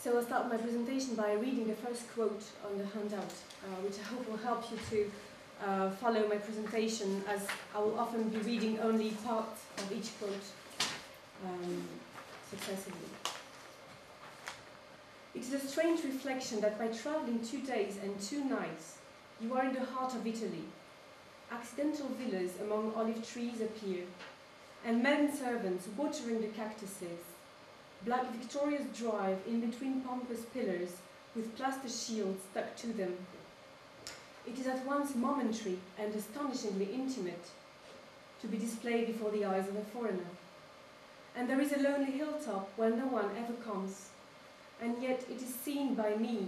So I'll start my presentation by reading the first quote on the handout, which I hope will help you to follow my presentation, as I will often be reading only part of each quote successively. It is a strange reflection that by travelling 2 days and 2 nights, you are in the heart of Italy. Accidental villas among olive trees appear, and men servants watering the cactuses. Black victorias drive in between pompous pillars with plaster shields stuck to them. It is at once momentary and astonishingly intimate to be displayed before the eyes of a foreigner. And there is a lonely hilltop where no one ever comes, and yet it is seen by me,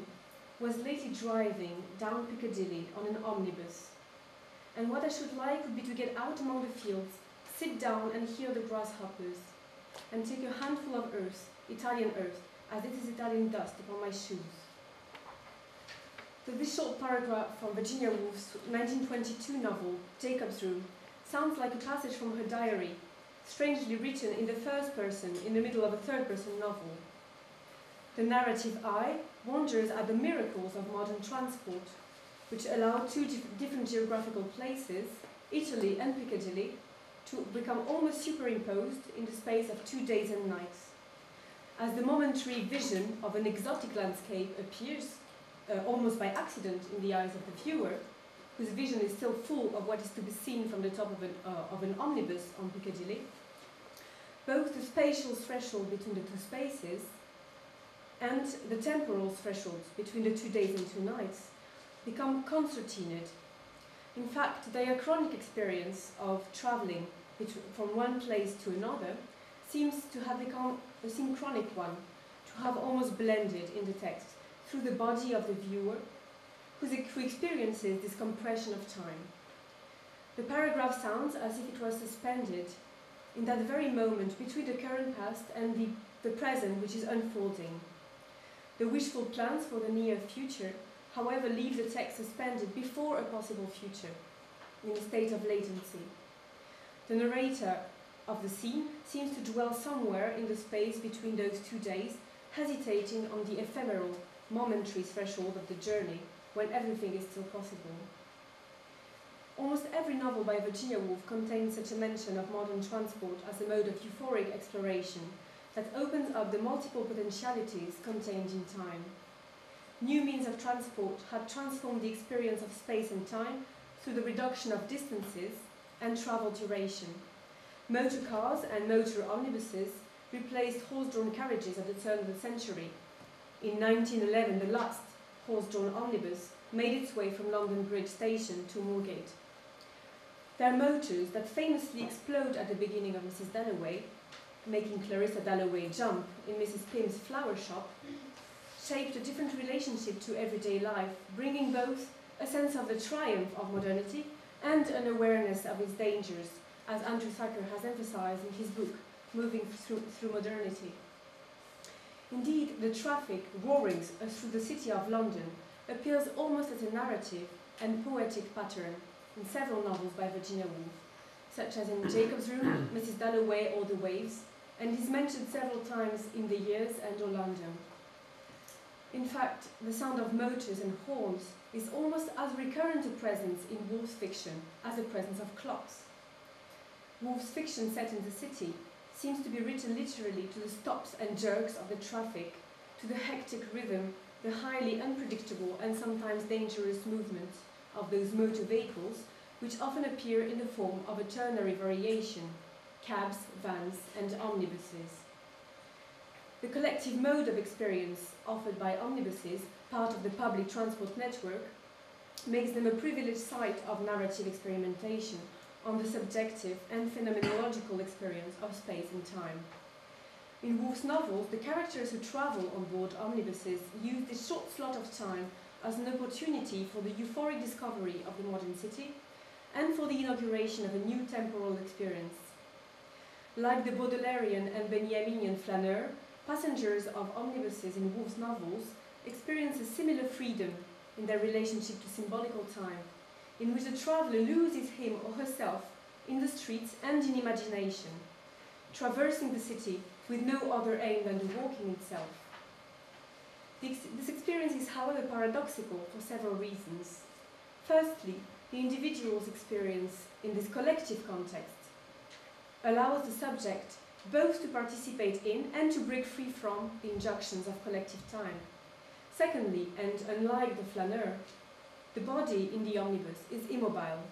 was lately driving down Piccadilly on an omnibus. And what I should like would be to get out among the fields, sit down and hear the grasshoppers, and take a handful of earth, Italian earth, as it is Italian dust upon my shoes. So this short paragraph from Virginia Woolf's 1922 novel, Jacob's Room, sounds like a passage from her diary, strangely written in the first person in the middle of a third-person novel. The narrative eye wonders at the miracles of modern transport, which allow two different geographical places, Italy and Piccadilly, to become almost superimposed in the space of 2 days and nights. As the momentary vision of an exotic landscape appears, almost by accident in the eyes of the viewer, whose vision is still full of what is to be seen from the top of an omnibus on Piccadilly, both the spatial threshold between the two spaces and the temporal thresholds between the 2 days and 2 nights become concertinaed. In fact, the diachronic experience of travelling from one place to another seems to have become a synchronic one, to have almost blended in the text through the body of the viewer, who experiences this compression of time. The paragraph sounds as if it was suspended in that very moment between the current past and the present which is unfolding. The wishful plans for the near future, however, leave the text suspended before a possible future, in a state of latency. The narrator of the scene seems to dwell somewhere in the space between those 2 days, hesitating on the ephemeral, momentary threshold of the journey, when everything is still possible. Almost every novel by Virginia Woolf contains such a mention of modern transport as a mode of euphoric exploration that opens up the multiple potentialities contained in time. New means of transport had transformed the experience of space and time through the reduction of distances and travel duration. Motor cars and motor omnibuses replaced horse-drawn carriages at the turn of the century. In 1911, the last horse-drawn omnibus made its way from London Bridge Station to Moorgate. There are motors that famously explode at the beginning of Mrs. Dalloway, making Clarissa Dalloway jump in Mrs. Pym's flower shop, shaped a different relationship to everyday life, bringing both a sense of the triumph of modernity and an awareness of its dangers, as Andrew Thacker has emphasized in his book, Moving Through Modernity. Indeed, the traffic roaring through the city of London appears almost as a narrative and poetic pattern in several novels by Virginia Woolf, such as in Jacob's Room, Mrs. Dalloway or The Waves, and is mentioned several times in The Years and Orlando. In fact, the sound of motors and horns is almost as recurrent a presence in Woolf's fiction as the presence of clocks. Woolf's fiction set in the city seems to be written literally to the stops and jerks of the traffic, to the hectic rhythm, the highly unpredictable and sometimes dangerous movement of those motor vehicles, which often appear in the form of a ternary variation, cabs, vans, and omnibuses. The collective mode of experience offered by omnibuses, part of the public transport network, makes them a privileged site of narrative experimentation on the subjective and phenomenological experience of space and time. In Woolf's novels, the characters who travel on board omnibuses use this short slot of time as an opportunity for the euphoric discovery of the modern city and for the inauguration of a new temporal experience. Like the Baudelarian and Benjaminian flaneur, passengers of omnibuses in Woolf's novels experience a similar freedom in their relationship to symbolical time, in which the traveller loses him or herself in the streets and in imagination, traversing the city with no other aim than the walking itself. This experience is, however, paradoxical for several reasons. Firstly, the individual's experience in this collective context allows the subject both to participate in and to break free from the injunctions of collective time. Secondly, and unlike the flaneur, the body in the omnibus is immobile,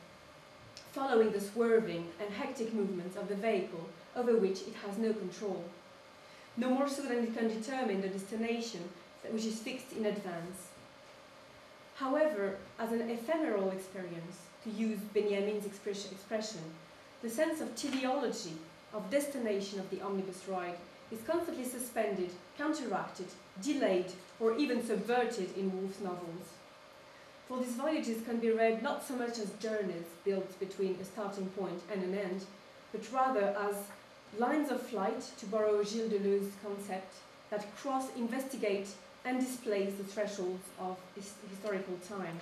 following the swerving and hectic movements of the vehicle over which it has no control, no more so than it can determine the destination which is fixed in advance. However, as an ephemeral experience, to use Benjamin's expression, the sense of teleology, of destination of the omnibus ride is constantly suspended, counteracted, delayed, or even subverted in Woolf's novels. For these voyages can be read not so much as journeys built between a starting point and an end, but rather as lines of flight, to borrow Gilles Deleuze's concept, that cross, investigate, and displace the thresholds of historical time.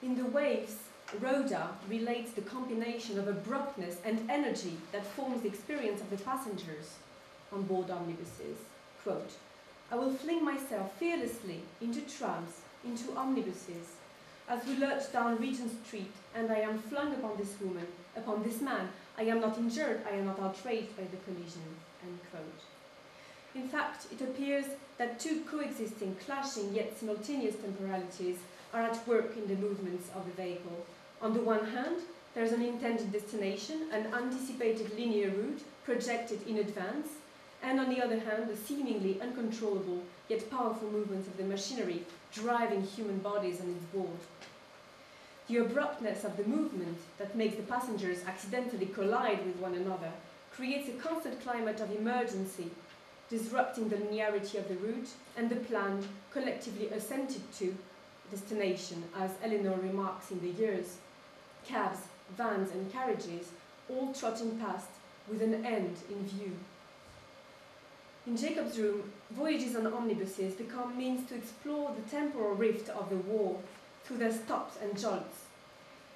In The Waves, Rhoda relates the combination of abruptness and energy that forms the experience of the passengers on board omnibuses. Quote, "I will fling myself fearlessly into trams, into omnibuses. As we lurch down Regent Street, and I am flung upon this woman, upon this man, I am not injured, I am not outraged by the collision." End quote. In fact, it appears that two coexisting, clashing yet simultaneous temporalities are at work in the movements of the vehicle. On the one hand, there is an intended destination, an anticipated linear route projected in advance, and on the other hand, the seemingly uncontrollable yet powerful movements of the machinery driving human bodies on its board. The abruptness of the movement that makes the passengers accidentally collide with one another creates a constant climate of emergency, disrupting the linearity of the route and the planned, collectively assented to destination, as Eleanor remarks in The Years. Cabs, vans and carriages all trotting past with an end in view. In Jacob's Room, voyages on omnibuses become means to explore the temporal rift of the war through their stops and jolts.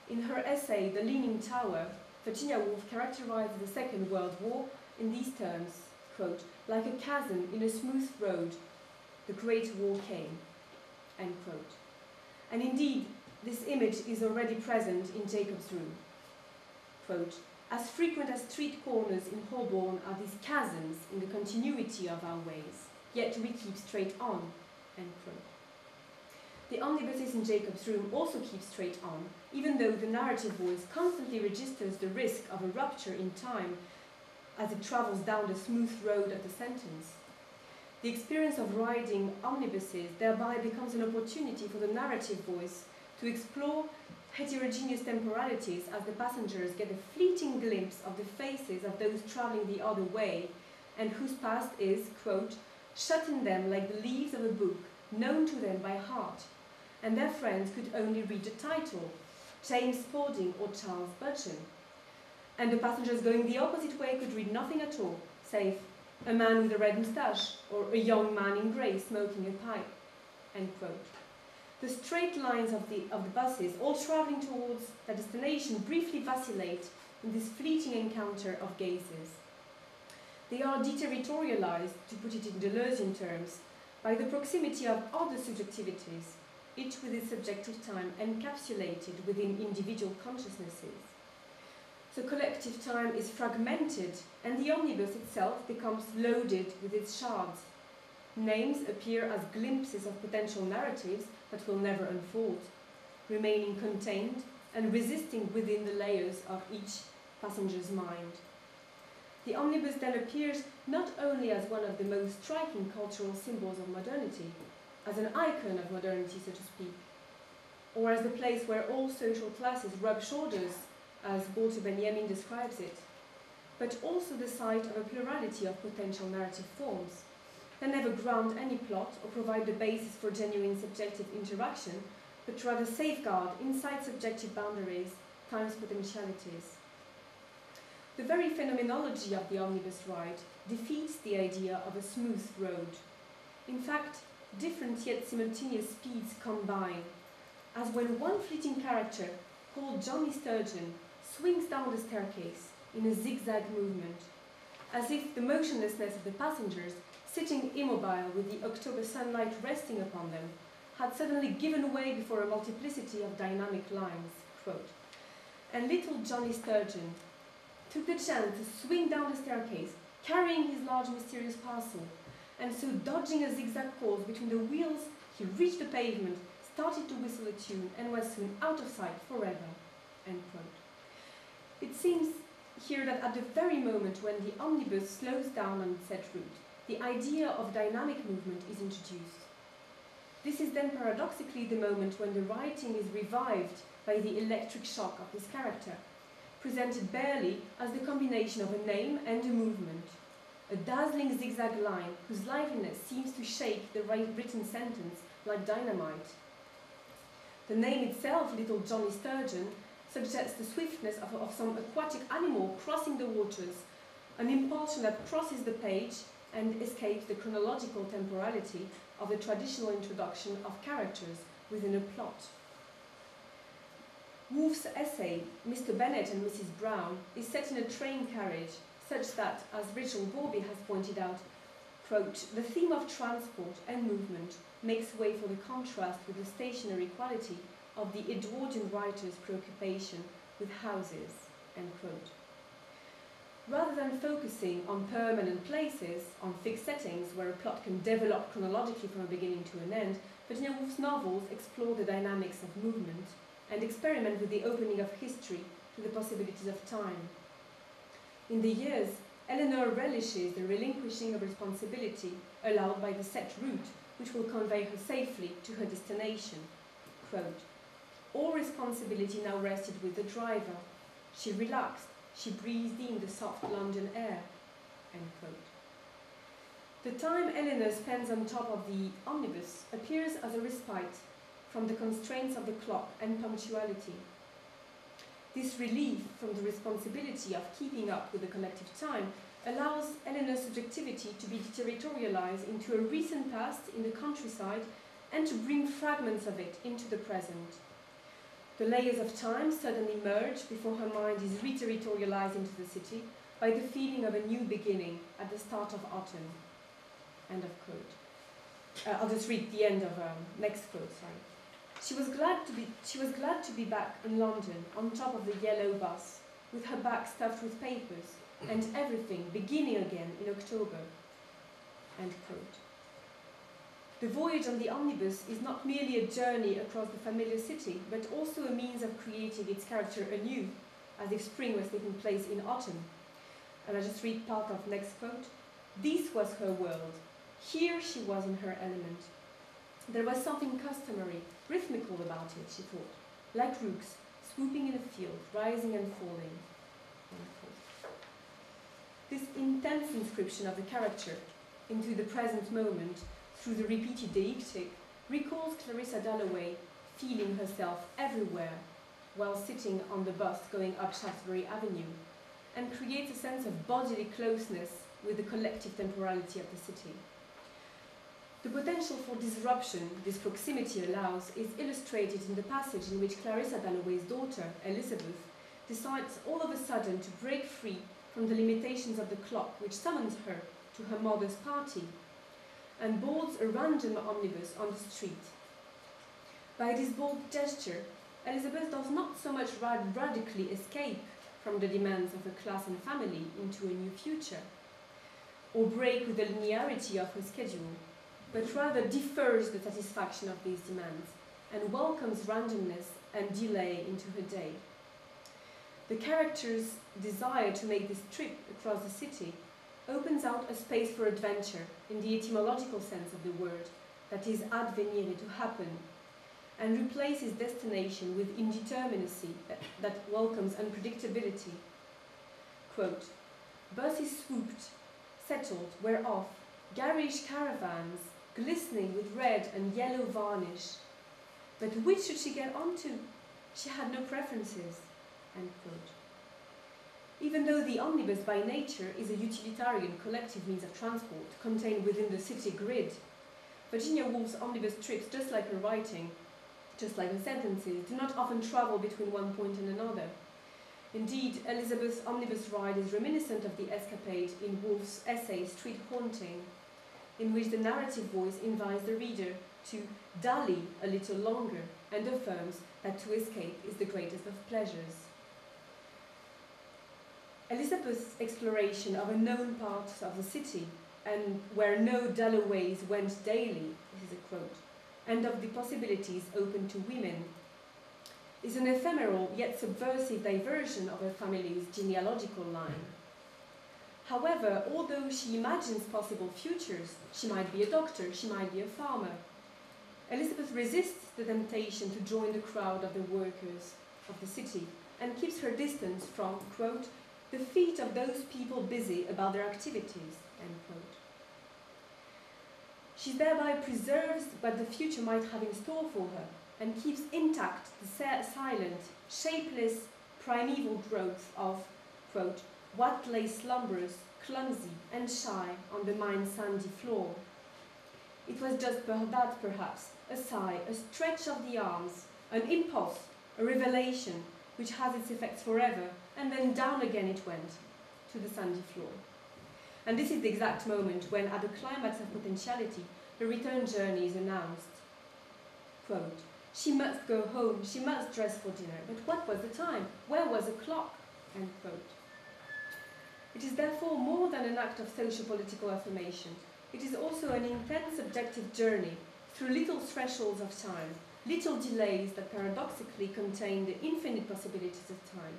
In her essay, The Leaning Tower, Virginia Woolf characterizes the Second World War in these terms, quote, "Like a chasm in a smooth road, the Great War came," end quote. And indeed, this image is already present in Jacob's Room. Quote, "As frequent as street corners in Holborn are these chasms in the continuity of our ways, yet we keep straight on," end quote. The omnibuses in Jacob's Room also keep straight on, even though the narrative voice constantly registers the risk of a rupture in time as it travels down the smooth road of the sentence. The experience of riding omnibuses thereby becomes an opportunity for the narrative voice to explore heterogeneous temporalities as the passengers get a fleeting glimpse of the faces of those travelling the other way and whose past is, quote, "shut in them like the leaves of a book, known to them by heart, and their friends could only read the title, James Spalding or Charles Budgeon. And the passengers going the opposite way could read nothing at all, save a man with a red moustache or a young man in grey smoking a pipe," end quote. The straight lines of the buses, all travelling towards their destination, briefly vacillate in this fleeting encounter of gazes. They are deterritorialized, to put it in Deleuzian terms, by the proximity of other subjectivities, each with its subjective time encapsulated within individual consciousnesses. So collective time is fragmented, and the omnibus itself becomes loaded with its shards. Names appear as glimpses of potential narratives that will never unfold, remaining contained and resisting within the layers of each passenger's mind. The omnibus then appears not only as one of the most striking cultural symbols of modernity, as an icon of modernity, so to speak, or as the place where all social classes rub shoulders, as Walter Benjamin describes it, but also the site of a plurality of potential narrative forms. They never ground any plot or provide the basis for genuine subjective interaction, but rather safeguard inside subjective boundaries time's potentialities. The very phenomenology of the omnibus ride defeats the idea of a smooth road. In fact, different yet simultaneous speeds combine, as when one fleeting character, called Johnny Sturgeon, swings down the staircase in a zigzag movement, as if the motionlessness of the passengers sitting immobile with the October sunlight resting upon them, had suddenly given way before a multiplicity of dynamic lines, quote, and little Johnny Sturgeon took the chance to swing down the staircase, carrying his large mysterious parcel, and so dodging a zigzag course between the wheels, he reached the pavement, started to whistle a tune, and was soon out of sight forever, end quote. It seems here that at the very moment when the omnibus slows down on its set route, the idea of dynamic movement is introduced. This is then paradoxically the moment when the writing is revived by the electric shock of this character, presented barely as the combination of a name and a movement, a dazzling zigzag line whose liveliness seems to shake the written sentence like dynamite. The name itself, Little Johnny Sturgeon, suggests the swiftness of some aquatic animal crossing the waters, an impulsion that crosses the page and escapes the chronological temporality of the traditional introduction of characters within a plot. Woolf's essay, Mr. Bennet and Mrs. Brown, is set in a train carriage, such that, as Richard Bawby has pointed out, quote, the theme of transport and movement makes way for the contrast with the stationary quality of the Edwardian writer's preoccupation with houses, end quote. Rather than focusing on permanent places, on fixed settings where a plot can develop chronologically from a beginning to an end, Virginia Woolf's novels explore the dynamics of movement and experiment with the opening of history to the possibilities of time. In the years, Eleanor relishes the relinquishing of responsibility allowed by the set route, which will convey her safely to her destination. Quote, all responsibility now rested with the driver. She relaxed, she breathed in the soft London air. End quote. The time Eleanor spends on top of the omnibus appears as a respite from the constraints of the clock and punctuality. This relief from the responsibility of keeping up with the collective time allows Eleanor's subjectivity to be deterritorialized into a recent past in the countryside and to bring fragments of it into the present. The layers of time suddenly merge before her mind is re-territorialized into the city by the feeling of a new beginning at the start of autumn. End of quote. I'll just read the end of next quote, sorry. She was glad to be back in London on top of the yellow bus, with her back stuffed with papers, and everything beginning again in October. End quote. The voyage on the omnibus is not merely a journey across the familiar city, but also a means of creating its character anew, as if spring was taking place in autumn. And I just read part of next quote. This was her world. Here she was in her element. There was something customary, rhythmical about it, she thought, like rooks swooping in a field, rising and falling. This intense inscription of the character into the present moment through the repeated deictic recalls Clarissa Dalloway feeling herself everywhere while sitting on the bus going up Shaftesbury Avenue, and creates a sense of bodily closeness with the collective temporality of the city. The potential for disruption this proximity allows is illustrated in the passage in which Clarissa Dalloway's daughter, Elizabeth, decides all of a sudden to break free from the limitations of the clock which summons her to her mother's party, and boards a random omnibus on the street. By this bold gesture, Elizabeth does not so much radically escape from the demands of her class and family into a new future, or break with the linearity of her schedule, but rather defers the satisfaction of these demands and welcomes randomness and delay into her day. The character's desire to make this trip across the city opens out a space for adventure in the etymological sense of the word, that is advenire, to happen, and replaces destination with indeterminacy that welcomes unpredictability. Quote, buses swooped, settled, were off, garish caravans, glistening with red and yellow varnish. But which should she get onto? She had no preferences. End quote. Even though the omnibus by nature is a utilitarian collective means of transport contained within the city grid, Virginia Woolf's omnibus trips, just like her writing, just like her sentences, do not often travel between one point and another. Indeed, Elizabeth's omnibus ride is reminiscent of the escapade in Woolf's essay Street Haunting, in which the narrative voice invites the reader to dally a little longer and affirms that to escape is the greatest of pleasures. Elizabeth's exploration of a known part of the city, and where no Dalloways went daily, this is a quote, and of the possibilities open to women, is an ephemeral yet subversive diversion of her family's genealogical line. However, although she imagines possible futures, she might be a doctor, she might be a farmer, Elizabeth resists the temptation to join the crowd of the workers of the city and keeps her distance from, quote, the feet of those people busy about their activities, end quote. She thereby preserves what the future might have in store for her and keeps intact the silent, shapeless, primeval growth of, quote, what lay slumberous, clumsy and shy on the mind's sandy floor. It was just that, perhaps, a sigh, a stretch of the arms, an impulse, a revelation, which has its effects forever, and then down again it went, to the sandy floor. And this is the exact moment when, at the climax of potentiality, the return journey is announced. Quote, she must go home, she must dress for dinner, but what was the time? Where was the clock? End quote. It is therefore more than an act of socio-political affirmation. It is also an intense subjective journey through little thresholds of time, little delays that paradoxically contain the infinite possibilities of time.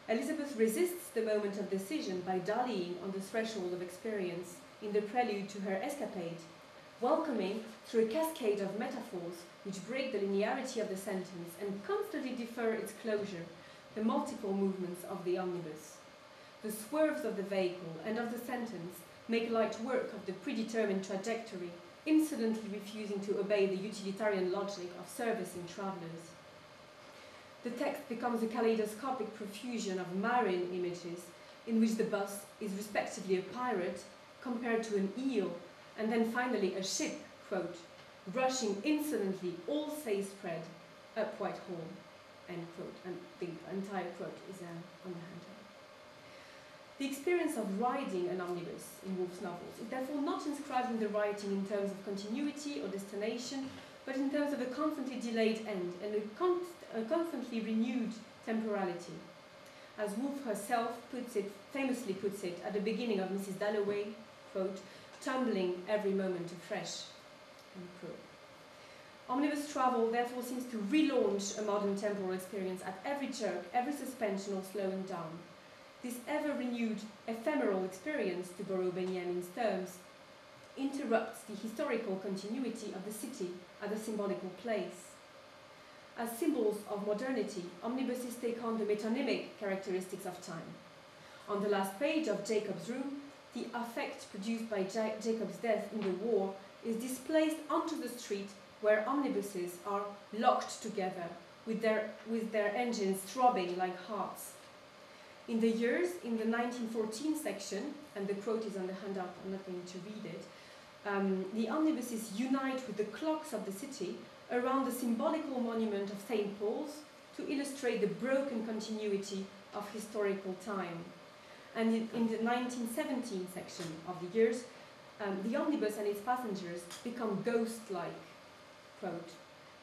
Elizabeth resists the moment of decision by dallying on the threshold of experience in the prelude to her escapade, welcoming through a cascade of metaphors which break the linearity of the sentence and constantly defer its closure, the multiple movements of the omnibus. The swerves of the vehicle and of the sentence make light work of the predetermined trajectory, insolently refusing to obey the utilitarian logic of service in travellers. The text becomes a kaleidoscopic profusion of marine images in which the bus is respectively a pirate compared to an eel, and then finally a ship, quote, rushing insolently all sails spread up Whitehall, end quote, and the entire quote is on the handout. The experience of riding an omnibus in Woolf's novels is therefore not inscribed in the writing in terms of continuity or destination, but in terms of a constantly delayed end and a constantly renewed temporality. As Woolf herself famously puts it at the beginning of Mrs. Dalloway, quote, tumbling every moment afresh, end quote. Omnibus travel therefore seems to relaunch a modern temporal experience at every jerk, every suspension or slowing down. This ever-renewed ephemeral experience, to borrow Benjamin's terms, interrupts the historical continuity of the city at a symbolical place. As symbols of modernity, omnibuses take on the metonymic characteristics of time. On the last page of Jacob's Room, the affect produced by Jacob's death in the war is displaced onto the street where omnibuses are locked together with their engines throbbing like hearts. In the years, in the 1914 section, and the quote is on the handout, I'm not going to read it, the omnibuses unite with the clocks of the city around the symbolical monument of St. Paul's to illustrate the broken continuity of historical time. And in the 1917 section of the years, the omnibus and its passengers become ghost-like. Quote,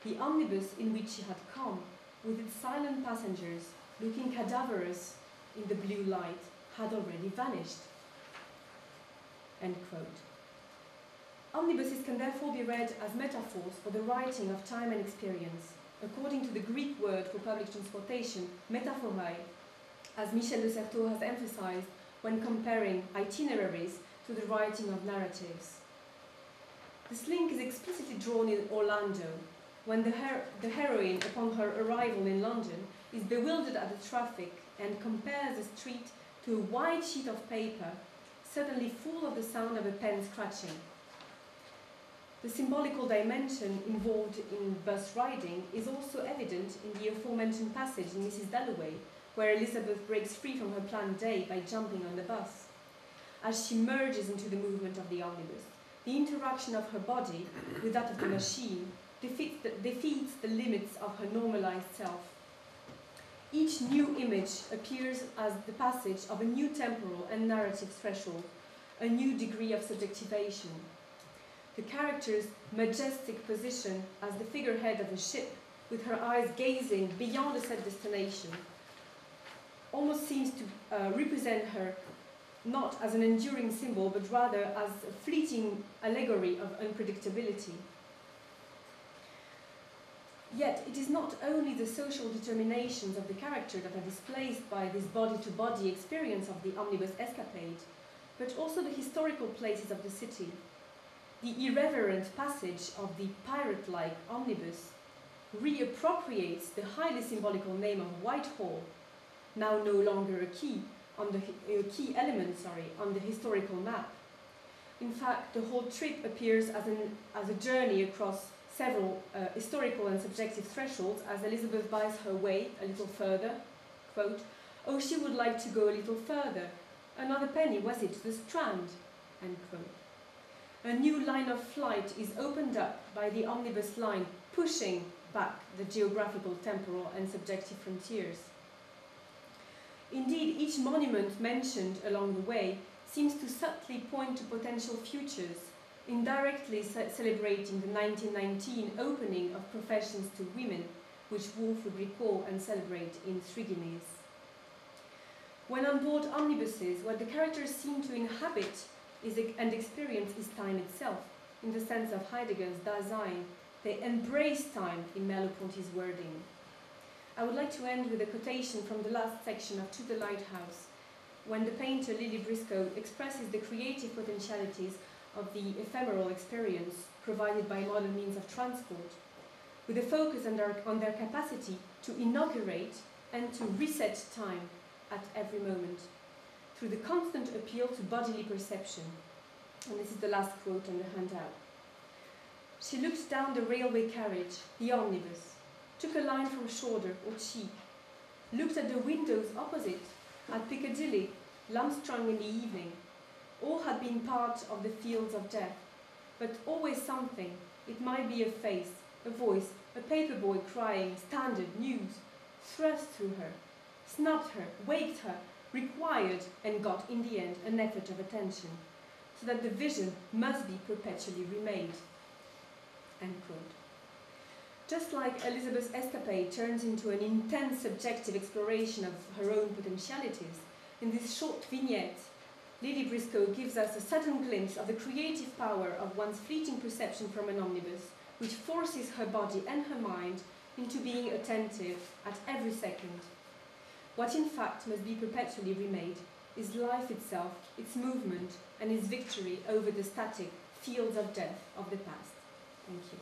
the omnibus in which she had come, with its silent passengers looking cadaverous in the blue light, had already vanished. End quote. Omnibuses can therefore be read as metaphors for the writing of time and experience. According to the Greek word for public transportation, metaphorai, as Michel de Certeau has emphasized when comparing itineraries to the writing of narratives. This link is explicitly drawn in Orlando, when the heroine, upon her arrival in London, is bewildered at the traffic and compares the street to a wide sheet of paper, suddenly full of the sound of a pen scratching. The symbolical dimension involved in bus riding is also evident in the aforementioned passage in Mrs. Dalloway, where Elizabeth breaks free from her planned day by jumping on the bus. As she merges into the movement of the omnibus, the interaction of her body with that of the machine defeats the limits of her normalized self. Each new image appears as the passage of a new temporal and narrative threshold, a new degree of subjectivation, the character's majestic position as the figurehead of a ship, with her eyes gazing beyond a set destination, almost seems to represent her not as an enduring symbol, but rather as a fleeting allegory of unpredictability. Yet it is not only the social determinations of the character that are displaced by this body-to-body experience of the omnibus escapade, but also the historical places of the city. The irreverent passage of the pirate-like omnibus reappropriates the highly symbolical name of Whitehall, now no longer a key element on the historical map. In fact, the whole trip appears as a journey across several historical and subjective thresholds as Elizabeth buys her way a little further. Quote, "Oh, she would like to go a little further. Another penny, was it, to the Strand?" End quote. A new line of flight is opened up by the omnibus line, pushing back the geographical, temporal and subjective frontiers. Indeed, each monument mentioned along the way seems to subtly point to potential futures, indirectly celebrating the 1919 opening of professions to women, which Woolf would recall and celebrate in Three Guineas. When on board omnibuses, what the characters seem to inhabit and experience is time itself, in the sense of Heidegger's Dasein. They embrace time in Merleau-Ponty's wording. I would like to end with a quotation from the last section of To the Lighthouse, when the painter Lily Briscoe expresses the creative potentialities of the ephemeral experience provided by modern means of transport, with a focus on their capacity to inaugurate and to reset time at every moment, through the constant appeal to bodily perception. And this is the last quote on the handout. She looked down the railway carriage, the omnibus, took a line from Shoulder or Cheap, looked at the windows opposite, at Piccadilly, Lumstrung in the evening. All had been part of the fields of death, but always something. It might be a face, a voice, a paper boy crying standard news, thrust through her, snubbed her, waked her, required and got in the end an effort of attention, so that the vision must be perpetually remade. End quote. Just like Elizabeth's escapade turns into an intense subjective exploration of her own potentialities, in this short vignette, Lily Briscoe gives us a sudden glimpse of the creative power of one's fleeting perception from an omnibus, which forces her body and her mind into being attentive at every second. What in fact must be perpetually remade is life itself, its movement, and its victory over the static fields of death of the past. Thank you.